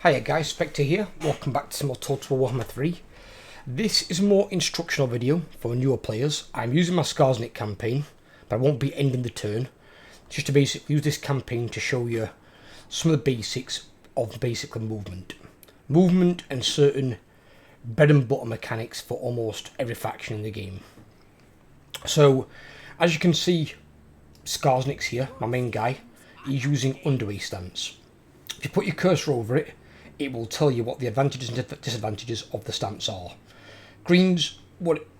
Hiya guys, Spectre here. Welcome back to some more Total Warhammer 3. This is a more instructional video for newer players. I'm using my Skarsnik campaign, but I won't be ending the turn. Just to basically use this campaign to show you some of the basics of basically movement. Movement and certain bread and butter mechanics for almost every faction in the game. So, as you can see, Skarsnik's here, my main guy. He's using underway stance. If you put your cursor over it, it will tell you what the advantages and disadvantages of the stance are. Green's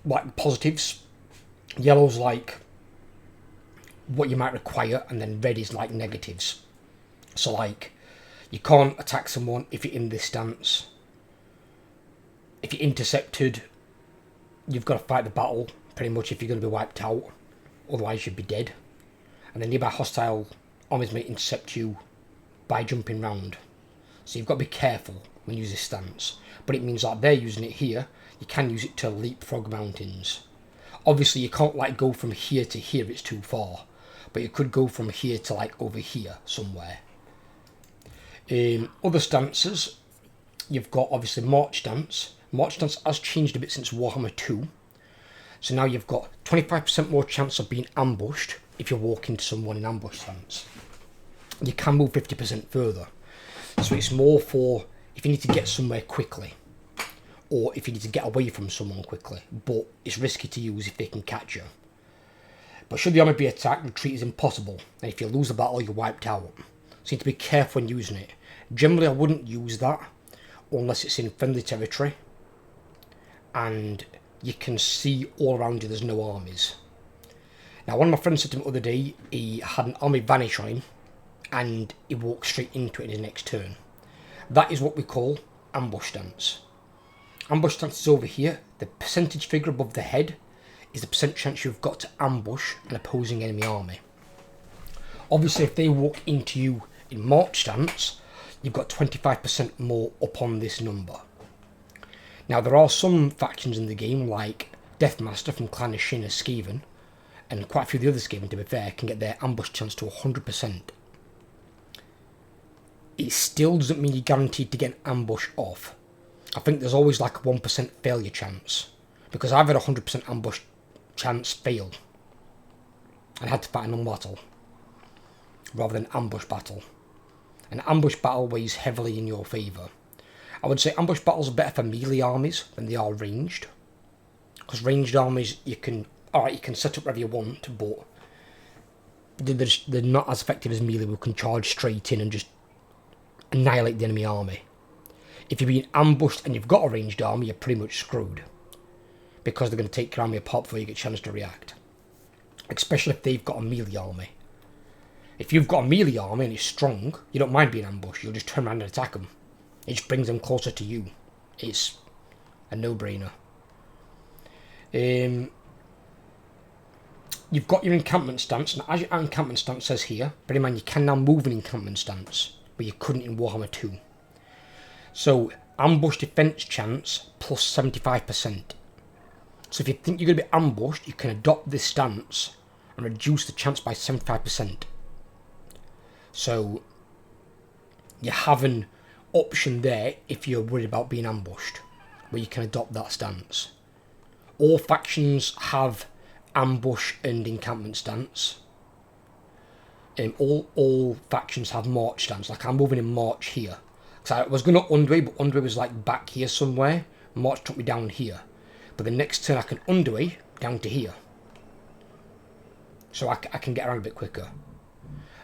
like positives, yellow's like what you might require, and then red is like negatives. So like, you can't attack someone if you're in this stance. If you're intercepted, you've got to fight the battle, pretty much, if you're going to be wiped out. Otherwise you'd be dead. And then nearby hostile armies may intercept you by jumping round. So you've got to be careful when you use this stance. But it means like they're using it here, you can use it to leapfrog mountains. Obviously you can't like go from here to here, it's too far. But you could go from here to like over here somewhere. Other stances, you've got obviously March Stance. March Stance has changed a bit since Warhammer 2. So now you've got 25% more chance of being ambushed if you walk into someone in ambush stance. You can move 50% further. So it's more for if you need to get somewhere quickly, or if you need to get away from someone quickly, but it's risky to use if they can catch you. But should the army be attacked, retreat is impossible, and if you lose the battle, you're wiped out. So you need to be careful when using it. Generally I wouldn't use that unless it's in friendly territory and you can see all around you there's no armies. Now one of my friends said to me the other day, he had an army vanish on him and he walked straight into it in his next turn. That is what we call ambush stance. Ambush stance is over here. The percentage figure above the head is the percent chance you've got to ambush an opposing enemy army. Obviously if they walk into you in march stance, you've got 25% more up on this number. Now there are some factions in the game like Deathmaster from Clan of Shin Skaven, and quite a few of the other Skaven to be fair, can get their ambush chance to 100%. It still doesn't mean you're guaranteed to get an ambush off. I think there's always like a 1% failure chance, because I've had a 100% ambush chance fail and had to fight a non-battle rather than ambush battle. An ambush battle weighs heavily in your favour. I would say ambush battles are better for melee armies than they are ranged, because ranged armies you can set up wherever you want, but they're not as effective as melee, who can charge straight in and just annihilate the enemy army. If you're being ambushed and you've got a ranged army, you're pretty much screwed, because they're going to take your army apart before you get a chance to react, especially if they've got a melee army. If you've got a melee army and it's strong, you don't mind being ambushed, you'll just turn around and attack them. It just brings them closer to you. It's a no-brainer. You've got your encampment stance, and as your encampment stance says here, bear in mind you can now move an encampment stance, but you couldn't in Warhammer 2. So, ambush defense chance plus 75%. So if you think you're going to be ambushed, you can adopt this stance and reduce the chance by 75%. So, you have an option there if you're worried about being ambushed, where you can adopt that stance. All factions have ambush and encampment stance. All factions have march stance. Like I'm moving in march here. So I was going to underway, but underway was like back here somewhere. March took me down here. But the next turn I can underway down to here. So I can get around a bit quicker.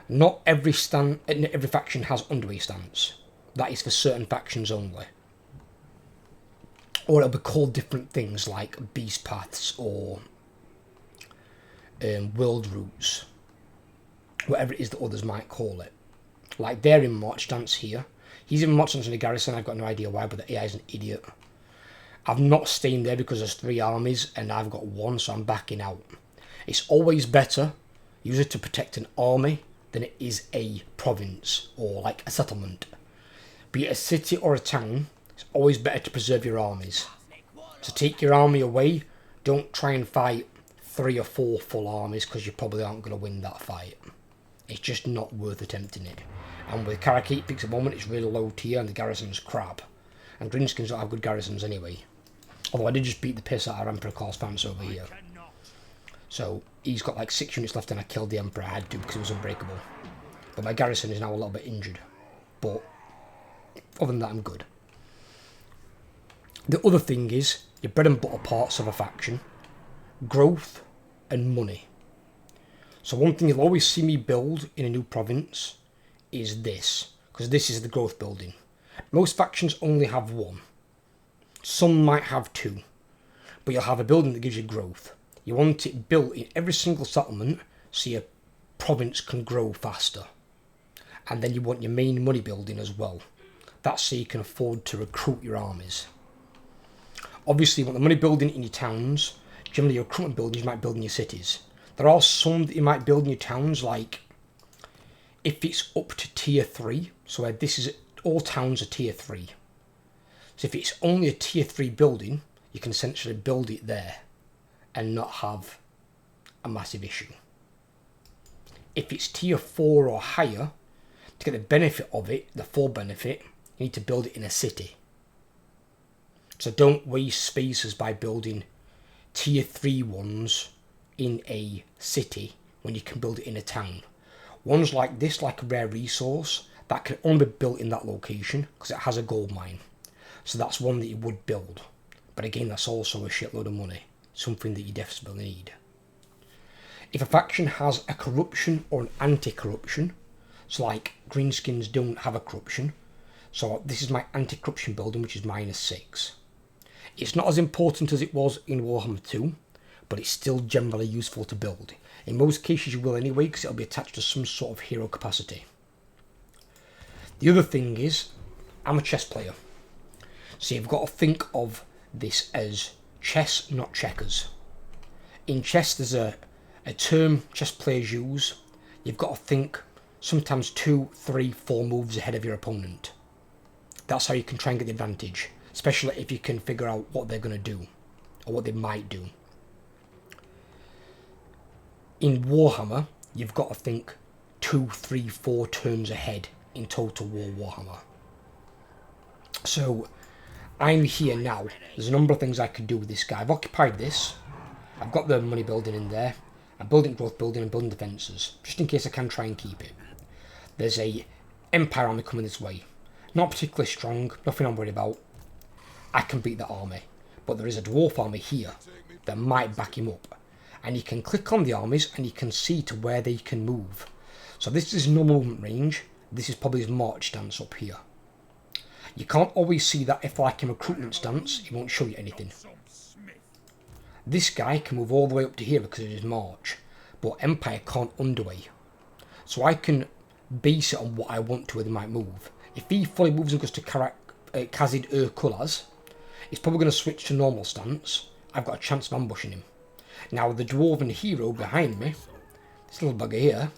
Not every faction has underway stance. That is for certain factions only. Or it'll be called different things like beast paths or world routes. Whatever it is that others might call it. Like they're in march stance here. He's in march stance in the garrison, I've got no idea why, but the AI is an idiot. I've not staying there because there's 3 armies and I've got 1, so I'm backing out. It's always better, use it to protect an army than it is a province or like a settlement. Be it a city or a town, it's always better to preserve your armies. So take your army away, don't try and fight 3 or 4 full armies because you probably aren't going to win that fight. It's just not worth attempting it. And with Karakate picks at the moment, it's really low tier and the garrison's crap. And Greenskins don't have good garrisons anyway. Although I did just beat the piss out of Emperor Coruscant over here. So he's got like 6 units left and I killed the Emperor. I had to because it was unbreakable. But my garrison is now a little bit injured. But other than that, I'm good. The other thing is your bread and butter parts of a faction. Growth and money. So one thing you'll always see me build in a new province is this. Because this is the growth building. Most factions only have one. Some might have 2. But you'll have a building that gives you growth. You want it built in every single settlement so your province can grow faster. And then you want your main money building as well. That's so you can afford to recruit your armies. Obviously you want the money building in your towns. Generally your recruitment buildings you might build in your cities. There are some that you might build in your towns, like if it's up to tier 3. So where this is, all towns are tier 3. So if it's only a tier 3 building, you can essentially build it there and not have a massive issue. If it's tier 4 or higher, to get the benefit of it, the full benefit, you need to build it in a city. So don't waste spaces by building tier 3 ones in a city when you can build it in a town. Ones like this, like a rare resource, that can only be built in that location because it has a gold mine. So that's one that you would build. But again, that's also a shitload of money. Something that you desperately need. If a faction has a corruption or an anti-corruption, so like Greenskins don't have a corruption, so this is my anti-corruption building, which is -6. It's not as important as it was in Warhammer 2, but it's still generally useful to build. In most cases you will anyway, because it'll be attached to some sort of hero capacity. The other thing is, I'm a chess player. So you've got to think of this as chess, not checkers. In chess there's a term chess players use. You've got to think sometimes 2, 3, 4 moves ahead of your opponent. That's how you can try and get the advantage, especially if you can figure out what they're going to do, or what they might do. In Warhammer, you've got to think 2, 3, 4 turns ahead in Total War Warhammer. So I'm here now. There's a number of things I could do with this guy. I've occupied this. I've got the money building in there. I'm building growth building and building defences, just in case I can try and keep it. There's a Empire army coming this way. Not particularly strong, nothing I'm worried about. I can beat that army. But there is a dwarf army here that might back him up. And you can click on the armies and you can see to where they can move. So this is no movement range. This is probably his march stance up here. You can't always see that if like in recruitment stance, it won't show you anything. This guy can move all the way up to here because of his march. But Empire can't underway. So I can base it on what I want to where they might move. If he fully moves and goes to Khazid colours, he's probably going to switch to normal stance. I've got a chance of ambushing him. Now the dwarven hero behind me, this little bugger here,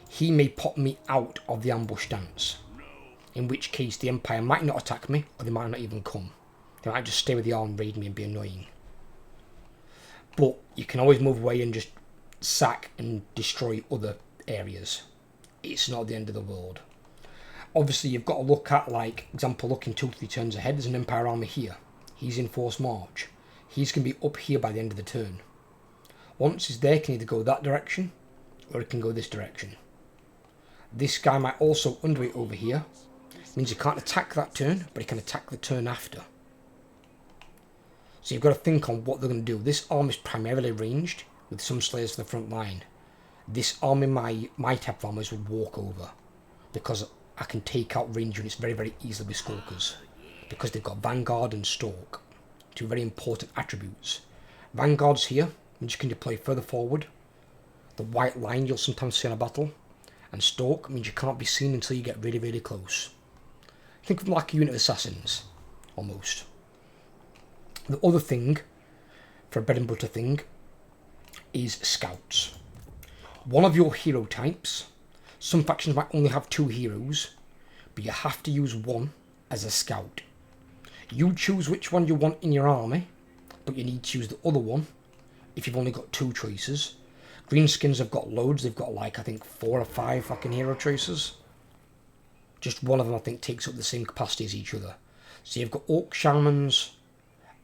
he may pop me out of the ambush stance. In which case the Empire might not attack me, or they might not even come. They might just stay with the arm and raid me and be annoying. But you can always move away and just sack and destroy other areas. It's not the end of the world. Obviously you've got to look at, like, example, looking 2 or 3 turns ahead, there's an Empire army here. He's in forced march. He's going to be up here by the end of the turn. Once he's there, he can either go that direction, or he can go this direction. This guy might also underweight over here. Means he can't attack that turn, but he can attack the turn after. So you've got to think on what they're going to do. This army is primarily ranged, with some slayers for the front line. This army, my type of armies would walk over, because I can take out range units very, very easily with Skulkers. Because they've got Vanguard and Stalk, 2 very important attributes. Vanguard's here, means you can deploy further forward. The white line you'll sometimes see in a battle. And Stalk means you can't be seen until you get really, really close. Think of them like a unit of assassins, almost. The other thing, for a bread and butter thing, is scouts. One of your hero types. Some factions might only have 2 heroes, but you have to use one as a scout. You choose which one you want in your army, but you need to use the other one if you've only got 2 choices. Greenskins have got loads. They've got like, I think 4 or 5 fucking hero choices. Just one of them, I think, takes up the same capacity as each other. So you've got Orc Shamans,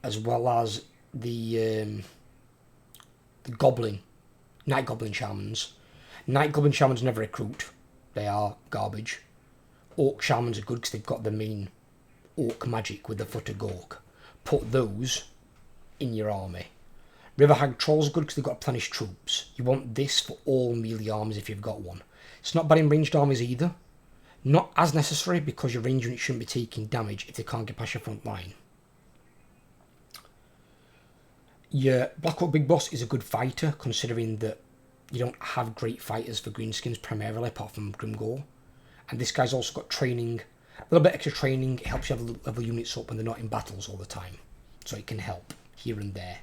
as well as the Goblin, Night Goblin Shamans. Night Goblin Shamans never recruit. They are garbage. Orc Shamans are good because they've got the main Orc magic with the Foot of Gork. Put those in your army. River Hag Trolls are good because they've got replenished troops. You want this for all melee armies if you've got one. It's not bad in ranged armies either. Not as necessary because your range unit shouldn't be taking damage if they can't get past your front line. Your Black Orc Big Boss is a good fighter considering that you don't have great fighters for Greenskins primarily apart from Grimgore. And this guy's also got training, a little bit extra training. It helps you have level units up when they're not in battles all the time. So it can help here and there.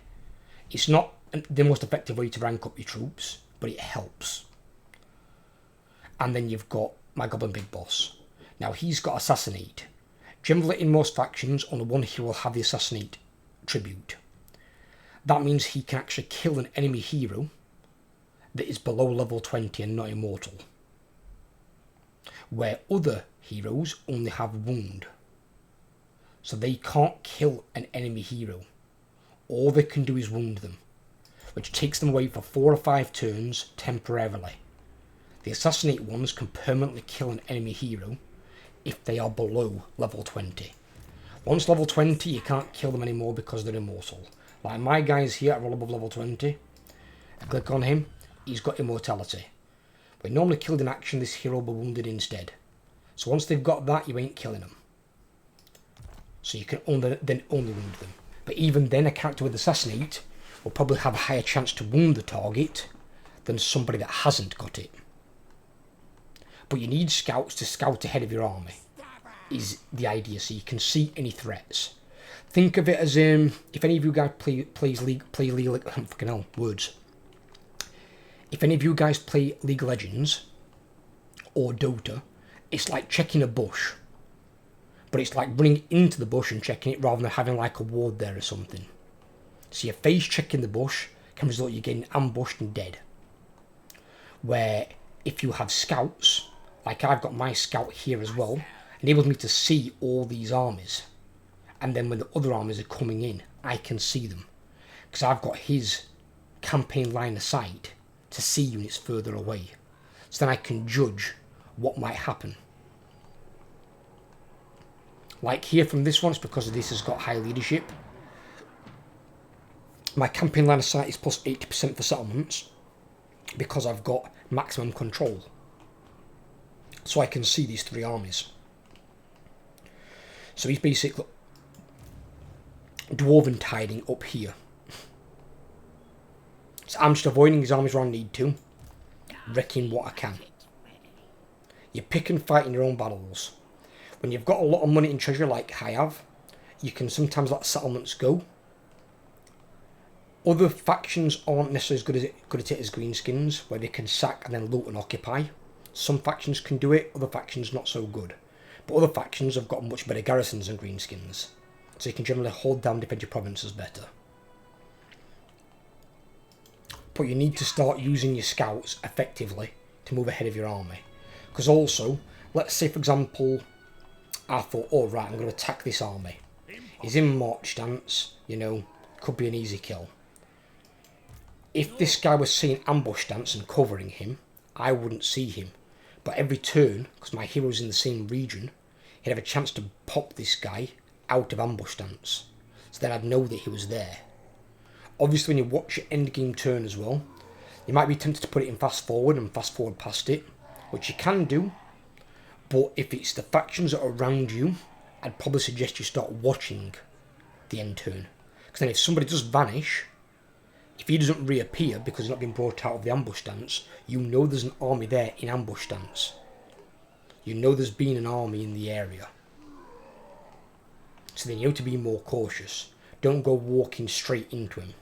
It's not the most effective way to rank up your troops, but it helps. And then you've got my Goblin Big Boss. Now he's got Assassinate. Generally in most factions, only one hero will have the Assassinate tribute. That means he can actually kill an enemy hero that is below level 20 and not immortal. Where other heroes only have wound. So they can't kill an enemy hero. All they can do is wound them, which takes them away for 4 or 5 turns temporarily. The Assassinate ones can permanently kill an enemy hero if they are below level 20. Once level 20, you can't kill them anymore because they're immortal. Like my guys here are all above level 20. I click on him, he's got immortality. When normally killed in action, this hero will be wounded instead. So once they've got that, you ain't killing them. So you can only wound them. But even then, a character with Assassinate will probably have a higher chance to wound the target than somebody that hasn't got it. But you need scouts to scout ahead of your army, is the idea, so you can see any threats. Think of it as, if any of you guys play League, fucking hell, words. If any of you guys play League of Legends or Dota, it's like checking a bush. But it's like running into the bush and checking it rather than having like a ward there or something. So your phase checking the bush can result in you getting ambushed and dead. Where if you have scouts, like I've got my scout here as well, enables me to see all these armies. And then when the other armies are coming in, I can see them. Because I've got his campaign line of sight to see units further away. So then I can judge what might happen. Like here from this one, it's because this has got high leadership. My campaign line of sight is plus 80% for settlements because I've got maximum control. So I can see these 3 armies. So he's basically dwarven tiding up here. So I'm just avoiding his armies where I need to, wrecking what I can. You pick and fight in your own battles. When you've got a lot of money and treasure like I have, you can sometimes let settlements go. Other factions aren't necessarily as good at it as Greenskins, where they can sack and then loot and occupy. Some factions can do it, other factions not so good. But other factions have got much better garrisons than Greenskins, so you can generally hold down and defend your provinces better. But you need to start using your scouts effectively to move ahead of your army. Because also, let's say for example, I thought, oh right, I'm going to attack this army. He's in march stance, you know, could be an easy kill. If this guy was seeing ambush stance and covering him, I wouldn't see him. But every turn, because my hero's in the same region, he'd have a chance to pop this guy out of ambush stance. So then I'd know that he was there. Obviously when you watch your end game turn as well, you might be tempted to put it in fast forward and fast forward past it, which you can do. But if it's the factions that are around you, I'd probably suggest you start watching the end turn. Because then if somebody does vanish, if he doesn't reappear because he's not been brought out of the ambush stance, you know there's an army there in ambush stance. You know there's been an army in the area. So then you have to be more cautious. Don't go walking straight into him.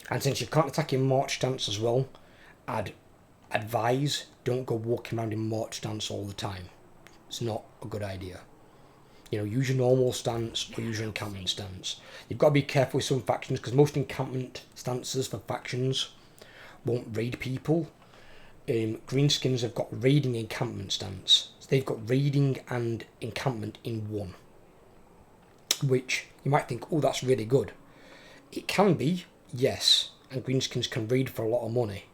And since you can't attack in march stance as well, I'd advise don't go walking around in march stance all the time. It's not a good idea. You know, use your normal stance or use your encampment stance. You've got to be careful with some factions because most encampment stances for factions won't raid people. Greenskins have got raiding encampment stance. So they've got raiding and encampment in one. Which you might think, oh, that's really good. It can be, yes, and greenskins can raid for a lot of money.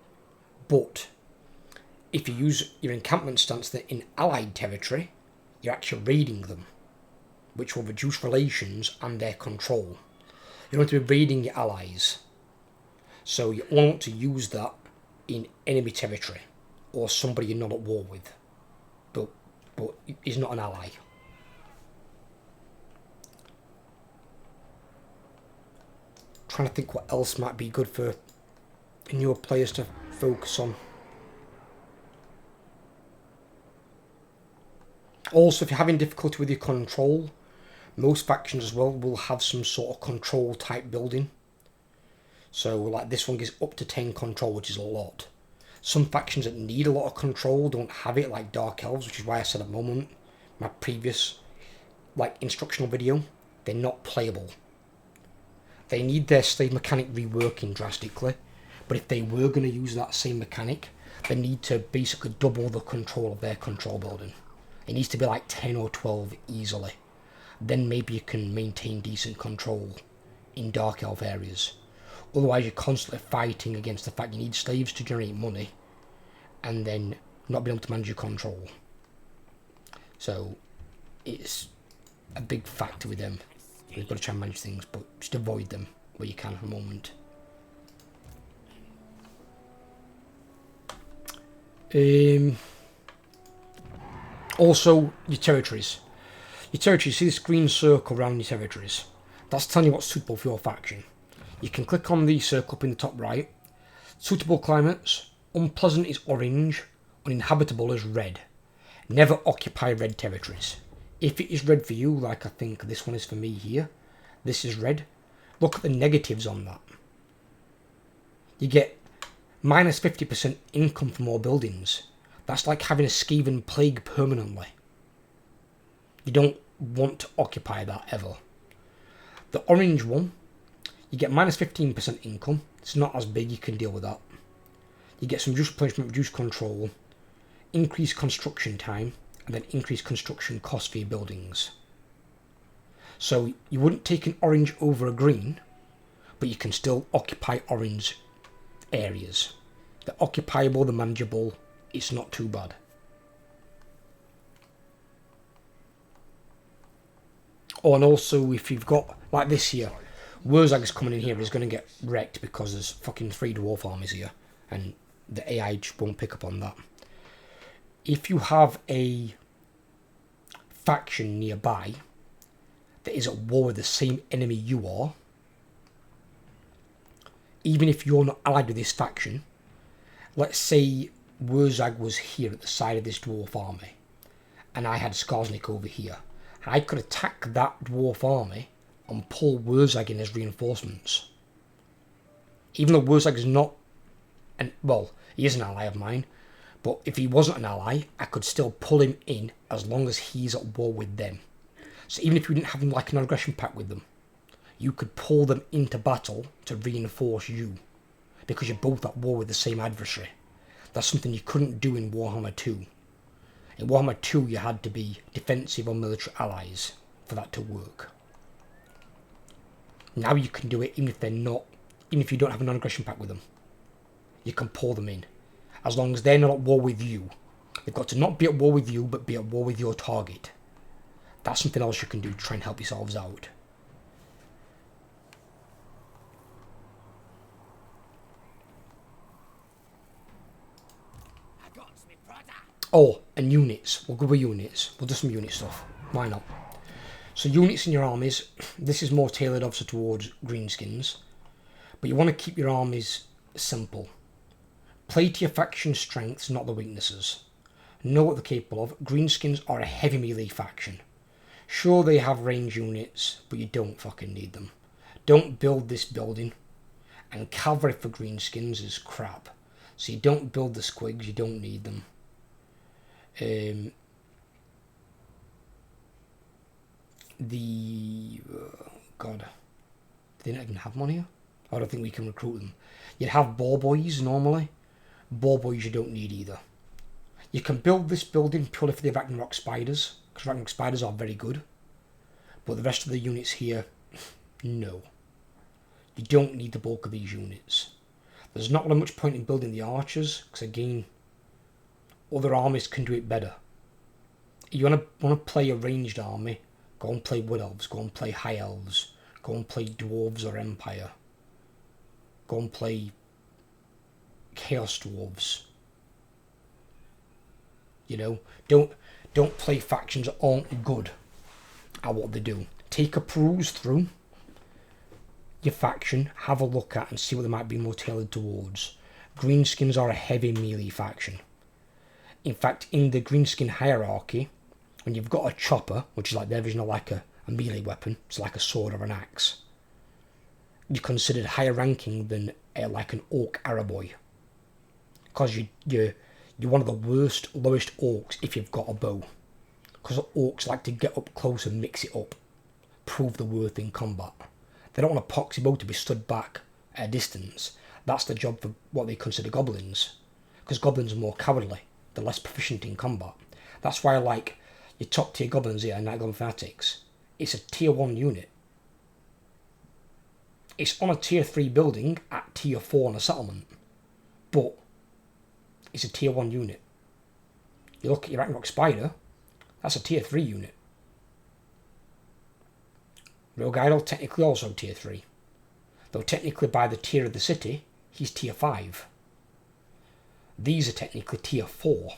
But if you use your encampment stance that in allied territory, you're actually raiding them, which will reduce relations and their control. You don't want to be raiding your allies. So you want to use that in enemy territory or somebody you're not at war with, but is not an ally. Trying to think what else might be good for newer players to focus on. Also, if you're having difficulty with your control, most factions as well will have some sort of control type building. So like this one gives up to 10 control, which is a lot. Some factions that need a lot of control don't have it, like Dark Elves, which is why I said at the moment, my previous like instructional video, they're not playable. They need their slave mechanic reworking drastically, but if they were going to use that same mechanic, they need to basically double the control of their control building. It needs to be like 10 or 12 easily. Then maybe you can maintain decent control in Dark Elf areas. Otherwise you're constantly fighting against the fact you need slaves to generate money and then not being able to manage your control. So it's a big factor with them. You've got to try and manage things, but just avoid them where you can for a moment. Also, your territories. Your territories, see this green circle around your territories? That's telling you what's suitable for your faction. You can click on the circle up in the top right. Suitable climates. Unpleasant is orange. Uninhabitable is red. Never occupy red territories. If it is red for you, like I think this one is for me here, this is red. Look at the negatives on that. You get minus 50% income for more buildings. That's like having a Skaven plague permanently. You don't want to occupy that ever. The orange one, you get minus 15% income. It's not as big, you can deal with that. You get some reduced replenishment, reduced control, increased construction time, and then increased construction cost for your buildings. So you wouldn't take an orange over a green, but you can still occupy orange areas. They're occupiable, they're manageable, it's not too bad. Oh, and also if you've got, like this here, Wurzag's coming in here is going to get wrecked because there's fucking 3 dwarf armies here, and the AI just won't pick up on that. If you have a faction nearby that is at war with the same enemy you are, even if you're not allied with this faction, let's say Wurzag was here at the side of this dwarf army, and I had Skarsnik over here, I could attack that dwarf army and pull Wurzag in as reinforcements. Even though Wurzag is not well, he is an ally of mine, but if he wasn't an ally, I could still pull him in as long as he's at war with them. So even if you didn't have like an aggression pact with them, you could pull them into battle to reinforce you, because you're both at war with the same adversary. That's something you couldn't do in Warhammer 2. In Warhammer 2 you had to be defensive or military allies for that to work. Now you can do it even if they're not, even if you don't have a non-aggression pact with them. You can pull them in, as long as they're not at war with you. They've got to not be at war with you, but be at war with your target. That's something else you can do to try and help yourselves out. Oh, and units. We'll go with units. We'll do some unit stuff. Why not? So units in your armies, this is more tailored obviously towards greenskins, but you want to keep your armies simple. Play to your faction's strengths, not the weaknesses. Know what they're capable of. Greenskins are a heavy melee faction. Sure, they have range units, but you don't fucking need them. Don't build this building. And cavalry for greenskins is crap. So you don't build the squigs, you don't need them. God, they didn't even have one here. I don't think we can recruit them. You'd have ball boys normally. Ball boys you don't need either. You can build this building purely for the Ragnarok spiders, because Ragnarok spiders are very good. But the rest of the units here, no. You don't need the bulk of these units. There's not really much point in building the archers, because again, other armies can do it better. If you want to play a ranged army, go and play Wood Elves, go and play High Elves, go and play Dwarves or Empire. Go and play Chaos Dwarves. You know, don't play factions that aren't good at what they do. Take a peruse through your faction, have a look at and see what they might be more tailored towards. Greenskins are a heavy melee faction. In fact, in the greenskin hierarchy, when you've got a chopper, which is like their version of like a melee weapon, it's like a sword or an axe, you're considered higher ranking than like an orc Araboy. Because you're one of the worst, lowest orcs if you've got a bow. Because orcs like to get up close and mix it up. Prove the worth in combat. They don't want a poxy bow to be stood back at a distance. That's the job for what they consider goblins. Because goblins are more cowardly. They're less proficient in combat. That's why I like your top tier goblins here, Night Goblin Fanatics. It's a tier 1 unit. It's on a tier 3 building at tier 4 on a settlement. But it's a tier 1 unit. You look at your Ragnarok Spider, that's a tier 3 unit. Rogue Idol, technically also tier 3. Though technically by the tier of the city, he's tier 5. These are technically tier 4.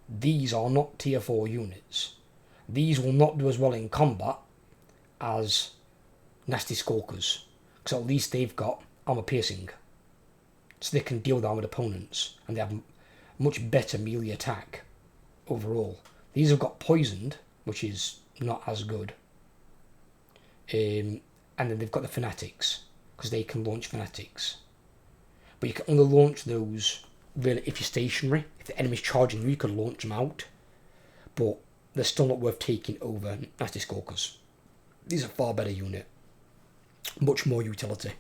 These are not tier 4 units. These will not do as well in combat as Nasty Skulkers. Because at least they've got armor piercing. So they can deal with armoured opponents. And they have much better melee attack overall. These have got poisoned, which is not as good. And then they've got the Fanatics, because they can launch Fanatics. But you can only launch those really if you're stationary. If the enemy's charging you, you can launch them out. But they're still not worth taking over Nasty Skulkers. These are a far better unit. Much more utility.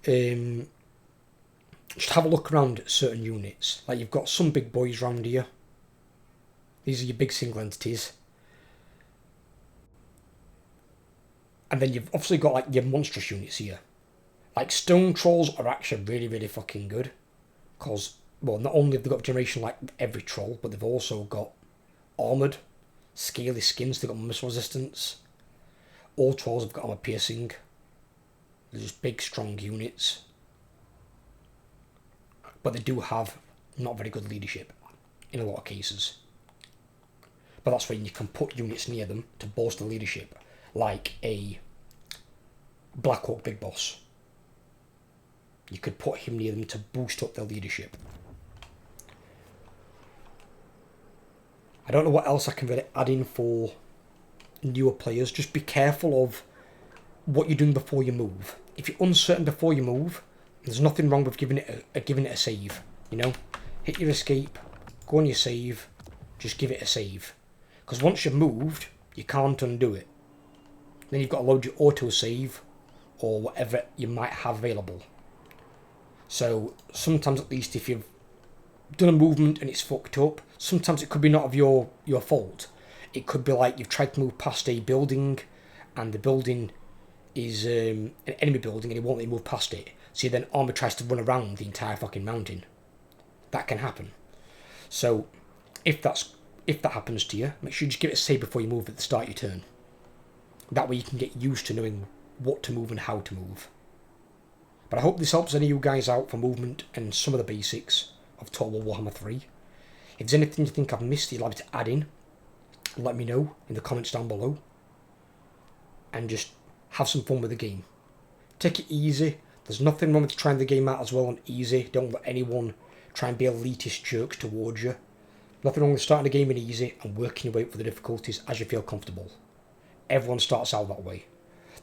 Just have a look around at certain units. Like you've got some big boys around here. These are your big single entities. And then you've obviously got like your monstrous units here. Like stone trolls are actually really, really fucking good. Because, well, not only have they got generation like every troll, but they've also got armoured, scaly skins, they've got missile resistance. All trolls have got armour piercing. They're just big, strong units. But they do have not very good leadership in a lot of cases. But that's when you can put units near them to bolster leadership. Like a Black Hawk Big Boss. You could put him near them to boost up their leadership. I don't know what else I can really add in for newer players. Just be careful of what you're doing before you move. If you're uncertain before you move, there's nothing wrong with giving it a save. You know, hit your escape, go on your save, just give it a save. Because once you've moved, you can't undo it. Then you've got to load your auto save or whatever you might have available. So sometimes, at least, if you've done a movement and it's fucked up, sometimes it could be not of your fault. It could be like you've tried to move past a building and the building is an enemy building and it won't let you move past it. So then army tries to run around the entire fucking mountain. That can happen. So if that happens to you, make sure you just give it a save before you move at the start of your turn. That way you can get used to knowing what to move and how to move. But I hope this helps any of you guys out for movement and some of the basics of Total War Warhammer 3. If there's anything you think I've missed that you'd like me to add in, let me know in the comments down below. And just have some fun with the game. Take it easy. There's nothing wrong with trying the game out as well on easy. Don't let anyone try and be elitist jerks towards you. Nothing wrong with starting the game in easy and working your way up for the difficulties as you feel comfortable. Everyone starts out that way.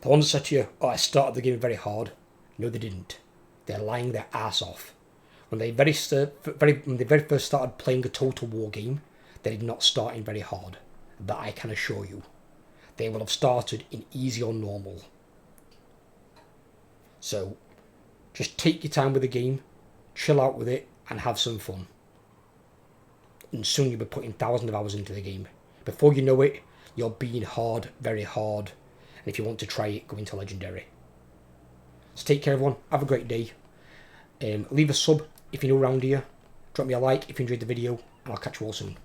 The ones that said to you, oh, I started the game very hard. No, they didn't. They're lying their ass off. When they very first started playing a Total War game, they did not start in very hard. That I can assure you. They will have started in easy or normal. So just take your time with the game, chill out with it, and have some fun. And soon you'll be putting thousands of hours into the game. Before you know it, you're being hard, very hard. And if you want to try it, go into Legendary. So take care everyone, have a great day. Leave a sub if you're new around here. Drop me a like if you enjoyed the video, and I'll catch you all soon.